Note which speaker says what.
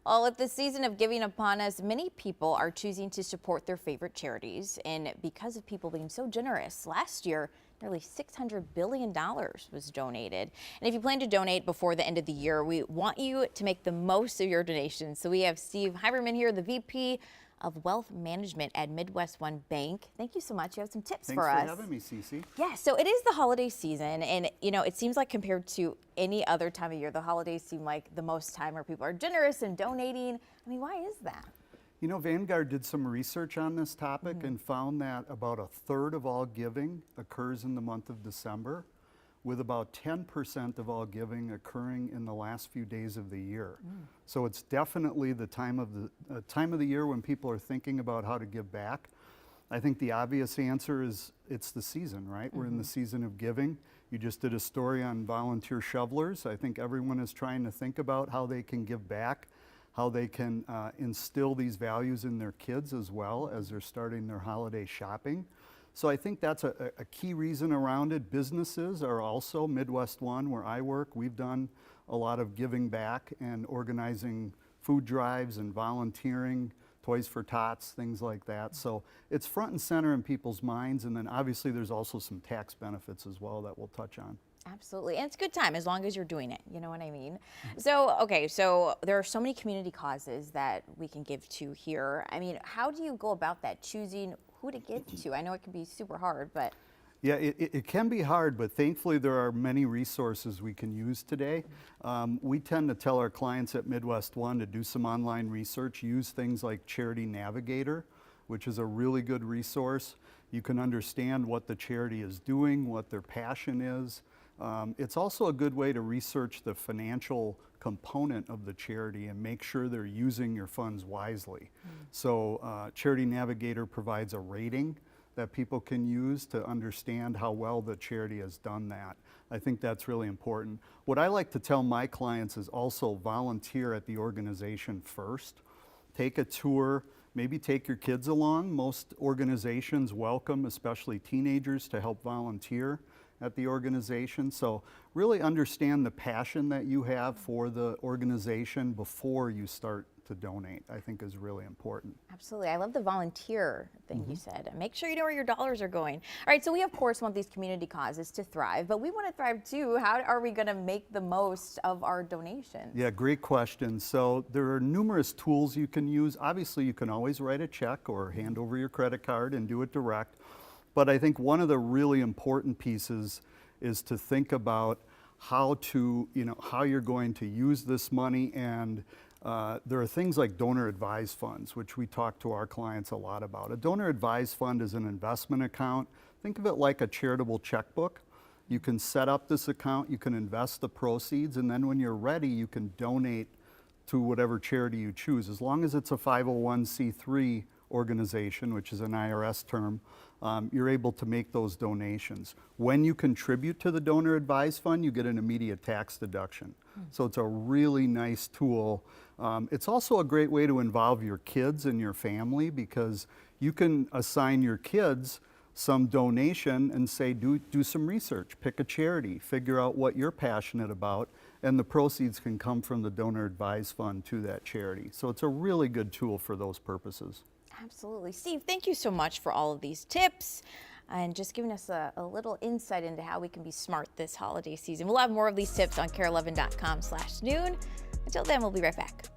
Speaker 1: Well, with the season of giving upon us, many people are choosing to support their favorite charities. And because of people being so generous, last year, nearly $600 billion was donated. And if you plan to donate before the end of the year, we want you to make the most of your donations. So we have Steve Heiberman here, the VP of Wealth Management at Midwest One Bank. Thank you so much. You have some tips for us.
Speaker 2: Thanks for having me, Cece.
Speaker 1: Yeah, so it is the holiday season, and it seems like compared to any other time of year, the holidays seem like the most time where people are generous and donating. I mean, why is that?
Speaker 2: You know, Vanguard did some research on this topic and found that about a third of all giving occurs in the month of December, with about 10% of all giving occurring in the last few days of the year. So it's definitely the time of the year when people are thinking about how to give back. I think the obvious answer is it's the season, right? We're in the season of giving. You just did a story on volunteer shovelers. I think everyone is trying to think about how they can give back, how they can instill these values in their kids as well as they're starting their holiday shopping. So I think that's a key reason around it. Businesses are also, Midwest One, where I work, we've done a lot of giving back and organizing food drives and volunteering, Toys for Tots, things like that. So it's front and center in people's minds, and then obviously there's also some tax benefits as well that we'll touch on.
Speaker 1: Absolutely, and it's a good time as long as you're doing it, you know what I mean? So, okay, so there are so many community causes that we can give to here. I mean, how do you go about that, choosing who to give to? I know it can be super hard, but...
Speaker 2: Yeah, it can be hard, but thankfully there are many resources we can use today. We tend to tell our clients at Midwest One to do some online research, use things like Charity Navigator, which is a really good resource. You can understand what the charity is doing, what their passion is. It's also a good way to research the financial component of the charity and make sure they're using your funds wisely. So Charity Navigator provides a rating that people can use to understand how well the charity has done that. I think that's really important. What I like to tell my clients is also volunteer at the organization first. Take a tour, maybe take your kids along. Most organizations welcome, especially teenagers, to help volunteer at the organization. So really understand the passion that you have for the organization before you start to donate, I think is really important.
Speaker 1: Absolutely. I love the volunteer thing you said. Make sure you know where your dollars are going. All right, so we of course want these community causes to thrive, but we want to thrive too. How are we going to make the most of our donations?
Speaker 2: Yeah, great question. So there are numerous tools you can use. Obviously, you can always write a check or hand over your credit card and do it direct. But I think one of the really important pieces is to think about how you're going to use this money, and there are things like donor advised funds, which we talk to our clients a lot about. A donor advised fund is an investment account. Think of it like a charitable checkbook. You can set up this account, you can invest the proceeds, and then when you're ready, you can donate to whatever charity you choose. As long as it's a 501c3 organization, which is an IRS term, you're able to make those donations. When you contribute to the donor advised fund, you get an immediate tax deduction. So it's a really nice tool. It's also a great way to involve your kids and your family, because you can assign your kids some donation and say, do some research, pick a charity, figure out what you're passionate about, and the proceeds can come from the donor advised fund to that charity. So it's a really good tool for those purposes.
Speaker 1: Absolutely. Steve, thank you so much for all of these tips and just giving us a little insight into how we can be smart this holiday season. We'll have more of these tips on KARE11.com/noon. Until then, we'll be right back.